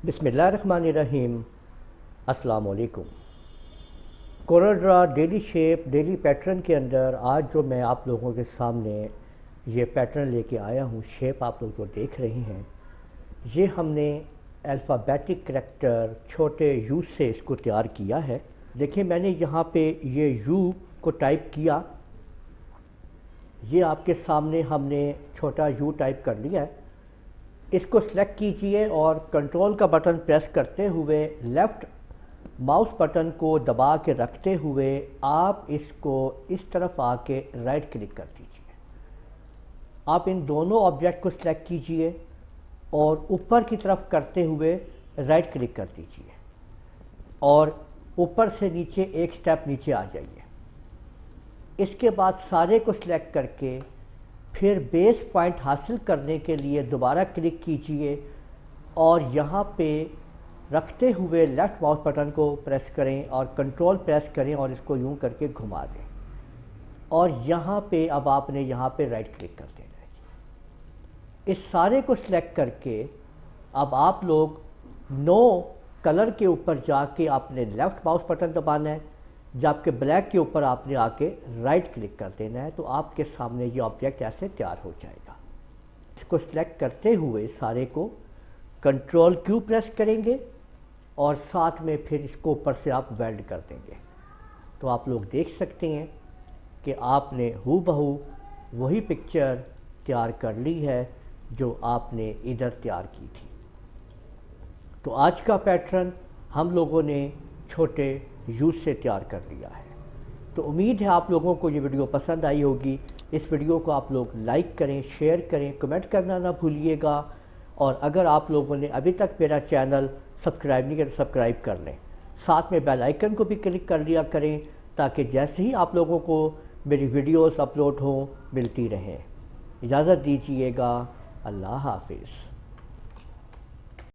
بسم اللہ الرحمن الرحیم۔ السلام علیکم۔ کورل ڈرا ڈیلی شیپ ڈیلی پیٹرن کے اندر آج جو میں آپ لوگوں کے سامنے یہ پیٹرن لے کے آیا ہوں، شیپ آپ لوگ جو دیکھ رہے ہیں، یہ ہم نے الفابیٹک کریکٹر چھوٹے یو سے اس کو تیار کیا ہے۔ دیکھیں میں نے یہاں پہ یہ یو کو ٹائپ کیا، یہ آپ کے سامنے ہم نے چھوٹا یو ٹائپ کر لیا ہے۔ اس کو سلیکٹ کیجئے اور کنٹرول کا بٹن پریس کرتے ہوئے لیفٹ ماؤس بٹن کو دبا کے رکھتے ہوئے آپ اس کو اس طرف آ کے رائٹ کلک کر دیجئے۔ آپ ان دونوں آبجیکٹ کو سلیکٹ کیجئے اور اوپر کی طرف کرتے ہوئے رائٹ کلک کر دیجئے اور اوپر سے نیچے ایک سٹیپ نیچے آ جائیے۔ اس کے بعد سارے کو سلیکٹ کر کے پھر بیس پوائنٹ حاصل کرنے کے لیے دوبارہ کلک کیجئے اور یہاں پہ رکھتے ہوئے لیفٹ ماؤس بٹن کو پریس کریں اور کنٹرول پریس کریں اور اس کو یوں کر کے گھما دیں اور یہاں پہ اب آپ نے یہاں پہ رائٹ کلک کر دینا ہے۔ اس سارے کو سلیکٹ کر کے اب آپ لوگ نو کلر کے اوپر جا کے آپ نے لیفٹ ماؤس بٹن دبانا ہے، جبکہ بلیک کے اوپر آپ نے آ کے رائٹ کلک کر دینا ہے، تو آپ کے سامنے یہ آبجیکٹ ایسے تیار ہو جائے گا۔ اس کو سلیکٹ کرتے ہوئے سارے کو کنٹرول کیو پریس کریں گے اور ساتھ میں پھر اس کو اوپر سے آپ ویلڈ کر دیں گے، تو آپ لوگ دیکھ سکتے ہیں کہ آپ نے ہو بہو وہی پکچر تیار کر لی ہے جو آپ نے ادھر تیار کی تھی۔ تو آج کا پیٹرن ہم لوگوں نے چھوٹے یو سے تیار کر لیا ہے۔ تو امید ہے آپ لوگوں کو یہ ویڈیو پسند آئی ہوگی۔ اس ویڈیو کو آپ لوگ لائک کریں، شیئر کریں، کمنٹ کرنا نہ بھولیے گا، اور اگر آپ لوگوں نے ابھی تک میرا چینل سبسکرائب نہیں کیا تو سبسکرائب کر لیں، ساتھ میں بیل آئیکن کو بھی کلک کر لیا کریں تاکہ جیسے ہی آپ لوگوں کو میری ویڈیوز اپلوڈ ہوں ملتی رہیں۔ اجازت دیجیے گا، اللہ حافظ۔